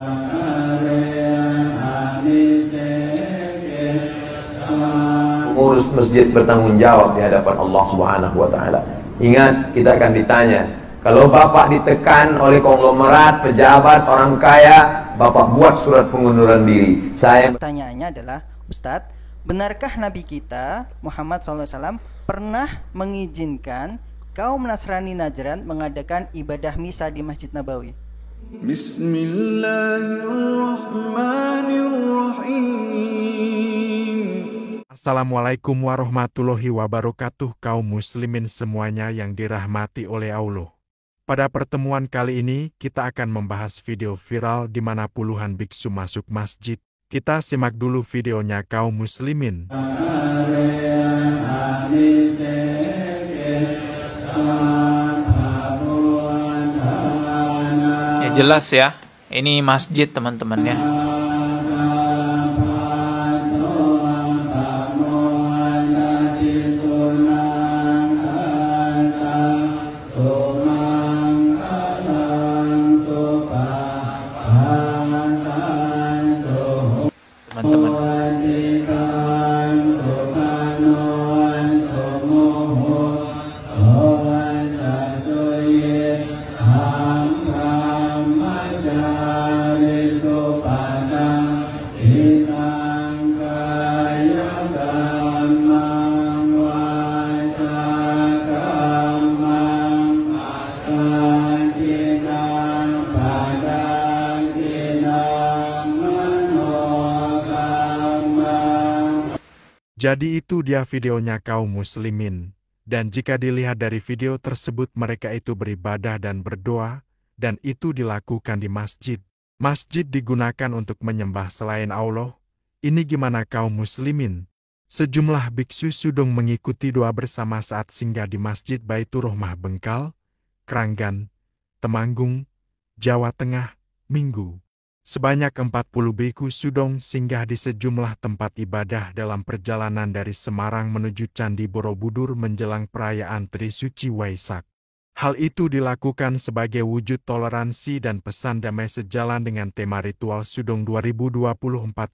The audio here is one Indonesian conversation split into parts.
Pengurus masjid bertanggung jawab di hadapan Allah Subhanahu wa taala. Ingat, kita akan ditanya. Kalau Bapak ditekan oleh konglomerat, pejabat, orang kaya, Bapak buat surat pengunduran diri. Pertanyaannya adalah, Ustadz, benarkah Nabi kita Muhammad SAW pernah mengizinkan kaum Nasrani Najran mengadakan ibadah misa di Masjid Nabawi? Bismillahirrahmanirrahim. Assalamualaikum warahmatullahi wabarakatuh, kaum muslimin semuanya yang dirahmati oleh Allah. Pada pertemuan kali ini, kita akan membahas video viral di mana puluhan biksu masuk masjid. Kita simak dulu videonya, kaum muslimin. Ya jelas ya, ini masjid teman-teman ya. Jadi itu dia videonya, kaum muslimin. Dan jika dilihat dari video tersebut, mereka itu beribadah dan berdoa, dan itu dilakukan di masjid. Masjid digunakan untuk menyembah selain Allah. Ini gimana, kaum muslimin? Sejumlah biksu sudung mengikuti doa bersama saat singgah di Masjid Baitur Rahmah Bengkal, Kranggan, Temanggung, Jawa Tengah, Minggu. Sebanyak 40 biku sudong singgah di sejumlah tempat ibadah dalam perjalanan dari Semarang menuju Candi Borobudur menjelang perayaan Trisuci Waisak. Hal itu dilakukan sebagai wujud toleransi dan pesan damai sejalan dengan tema ritual Sudong 2024,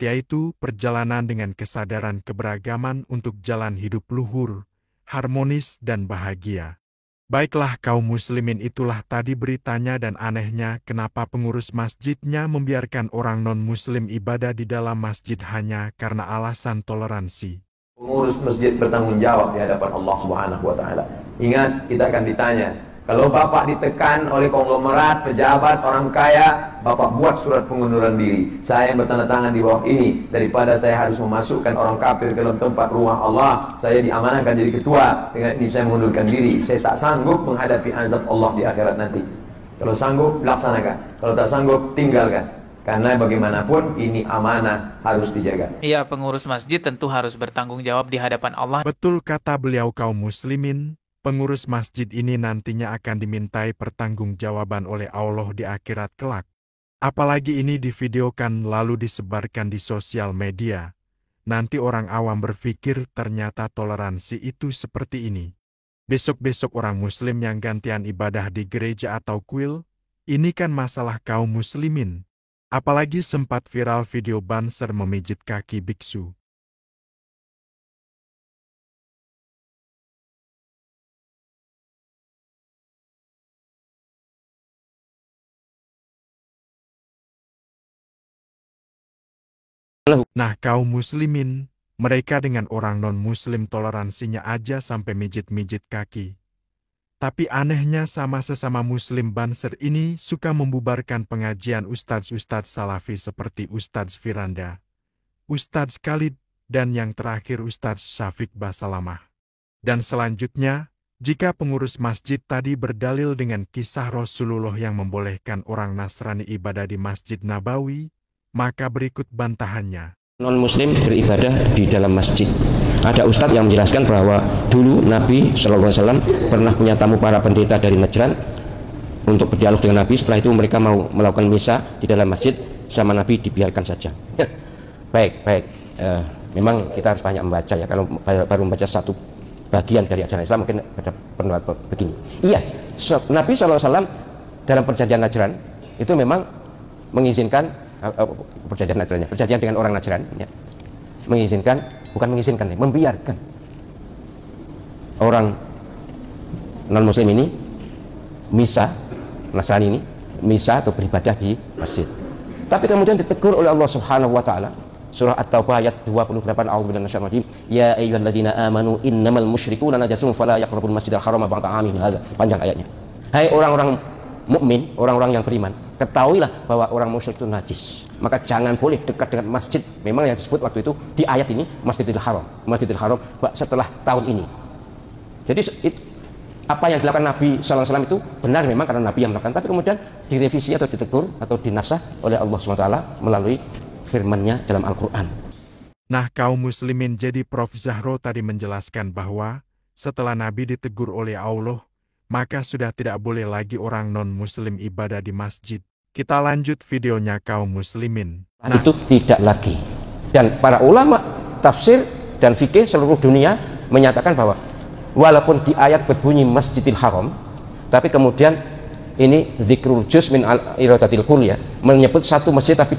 yaitu perjalanan dengan kesadaran keberagaman untuk jalan hidup luhur, harmonis dan bahagia. Baiklah kaum muslimin, itulah tadi beritanya, dan anehnya kenapa pengurus masjidnya membiarkan orang non-muslim ibadah di dalam masjid hanya karena alasan toleransi. Pengurus masjid bertanggung jawab di hadapan Allah Subhanahu wa taala. Ingat, kita akan ditanya. Kalau Bapak ditekan oleh konglomerat, pejabat, orang kaya, Bapak buat surat pengunduran diri. Saya yang bertanda tangan di bawah ini, daripada saya harus memasukkan orang kafir ke dalam tempat rumah Allah, saya diamanahkan jadi ketua. Dengan ini saya mengundurkan diri. Saya tak sanggup menghadapi azab Allah di akhirat nanti. Kalau sanggup, laksanakan. Kalau tak sanggup, tinggalkan. Karena bagaimanapun ini amanah, harus dijaga. Iya, pengurus masjid tentu harus bertanggung jawab di hadapan Allah. Betul kata beliau, kaum muslimin. Pengurus masjid ini nantinya akan dimintai pertanggungjawaban oleh Allah di akhirat kelak. Apalagi ini divideokan lalu disebarkan di sosial media. Nanti orang awam berpikir ternyata toleransi itu seperti ini. Besok-besok orang muslim yang gantian ibadah di gereja atau kuil, ini kan masalah kaum muslimin. Apalagi sempat viral video banser memijit kaki biksu. Nah, kaum muslimin, mereka dengan orang non-muslim toleransinya aja sampai mijit-mijit kaki. Tapi anehnya sama sesama muslim banser ini suka membubarkan pengajian ustadz-ustadz salafi seperti Ustadz Firanda, Ustadz Khalid, dan yang terakhir Ustadz Syafiq Basalamah. Dan selanjutnya, jika pengurus masjid tadi berdalil dengan kisah Rasulullah yang membolehkan orang Nasrani ibadah di Masjid Nabawi, maka berikut bantahannya. Non-muslim beribadah di dalam masjid. Ada ustadz yang menjelaskan bahwa dulu Nabi SAW pernah punya tamu para pendeta dari Najran untuk berdialog dengan Nabi. Setelah itu mereka mau melakukan misa di dalam masjid, sama Nabi dibiarkan saja. Baik. Memang kita harus banyak membaca ya. Kalau baru membaca satu bagian dari ajaran Islam mungkin ada pendapat begini. Iya, Nabi SAW dalam perjanjian Najran itu memang mengizinkan perjanjian Najrannya, perjanjian dengan orang Najran, ya. Mengizinkan, bukan mengizinkan, membiarkan orang non-muslim ini misa, Nasrani ini misa atau beribadah di masjid. Tapi kemudian ditegur oleh Allah Subhanahu wa taala. Surah At-Taubah ayat 28, A'udzubillahi minasyaitonir rajim. Ya ayyuhalladzina amanu innamal musyrikuuna najasun fala yaqrabul masjidal harama ba'da 'amihim hadza. Panjang ayatnya. Hai orang-orang mukmin, orang-orang yang beriman, ketahuilah bahwa orang musyrik itu najis. Maka jangan boleh dekat dengan masjid. Memang yang disebut waktu itu di ayat ini Masjidil Haram. Masjidil Haram setelah tahun ini. Jadi apa yang dilakukan Nabi SAW itu benar memang karena Nabi yang melakukan, tapi kemudian direvisi atau ditegur atau dinasah oleh Allah SWT melalui firman-Nya dalam Al-Quran. Nah, kaum muslimin, jadi Prof. Zahro tadi menjelaskan bahwa setelah Nabi ditegur oleh Allah, maka sudah tidak boleh lagi orang non-muslim ibadah di masjid. Kita lanjut videonya kaum muslimin. Nah, itu tidak lagi. Dan para ulama tafsir dan fikih seluruh dunia menyatakan bahwa walaupun di ayat berbunyi Masjidil Haram, tapi kemudian ini dzikrul juz min al-iradatil kulliyah, menyebut satu masjid tapi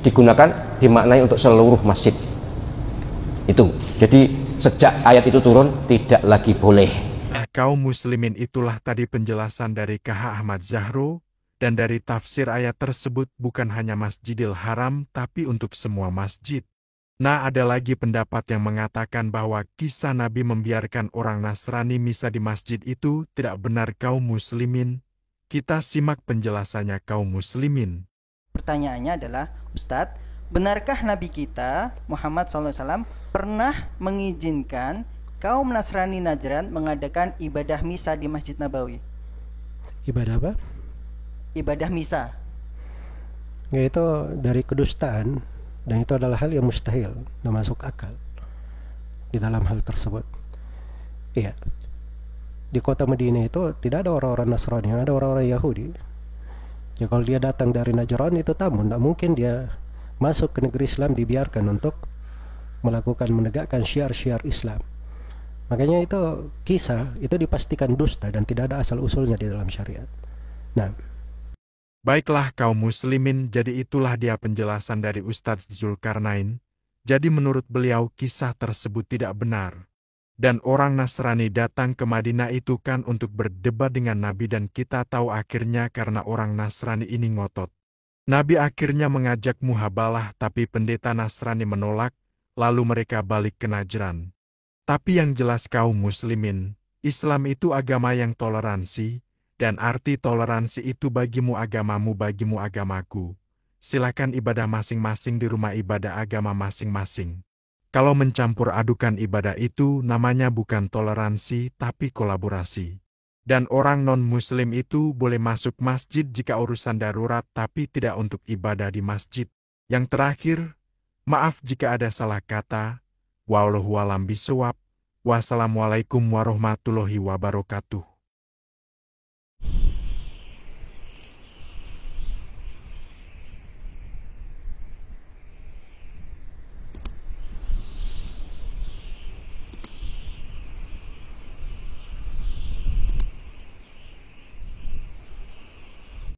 digunakan, dimaknai untuk seluruh masjid. Itu. Jadi sejak ayat itu turun tidak lagi boleh. Kaum muslimin, itulah tadi penjelasan dari KH Ahmad Zahro, dan dari tafsir ayat tersebut bukan hanya Masjidil Haram tapi untuk semua masjid. Nah, ada lagi pendapat yang mengatakan bahwa kisah Nabi membiarkan orang Nasrani misa di masjid itu tidak benar kaum muslimin. Kita simak penjelasannya kaum muslimin. Pertanyaannya adalah, Ustadz, benarkah Nabi kita Muhammad SAW pernah mengizinkan kaum Nasrani Najran mengadakan ibadah misa di Masjid Nabawi? Ibadah apa? Ibadah misa. Yaitu dari kedustaan, dan itu adalah hal yang mustahil, tidak masuk akal di dalam hal tersebut. Iya, di kota Madinah itu tidak ada orang-orang Nasrani, ada orang-orang Yahudi. Ya, kalau dia datang dari Najran itu tamu, tidak mungkin dia masuk ke negeri Islam dibiarkan untuk menegakkan syiar-syiar Islam. Makanya itu kisah itu dipastikan dusta dan tidak ada asal usulnya di dalam syariat. Nah, baiklah kaum muslimin, jadi itulah dia penjelasan dari Ustadz Zulkarnain. Jadi menurut beliau kisah tersebut tidak benar. Dan orang Nasrani datang ke Madinah itu kan untuk berdebat dengan Nabi, dan kita tahu akhirnya karena orang Nasrani ini ngotot. Nabi akhirnya mengajak muhabalah, tapi pendeta Nasrani menolak, lalu mereka balik ke Najran. Tapi yang jelas kaum muslimin, Islam itu agama yang toleransi, dan arti toleransi itu bagimu agamamu, bagimu agamaku. Silakan ibadah masing-masing di rumah ibadah agama masing-masing. Kalau mencampur adukan ibadah itu namanya bukan toleransi tapi kolaborasi. Dan orang non-muslim itu boleh masuk masjid jika urusan darurat tapi tidak untuk ibadah di masjid. Yang terakhir, maaf jika ada salah kata. Wallahu a'lam bishawab. Wassalamualaikum warahmatullahi wabarakatuh.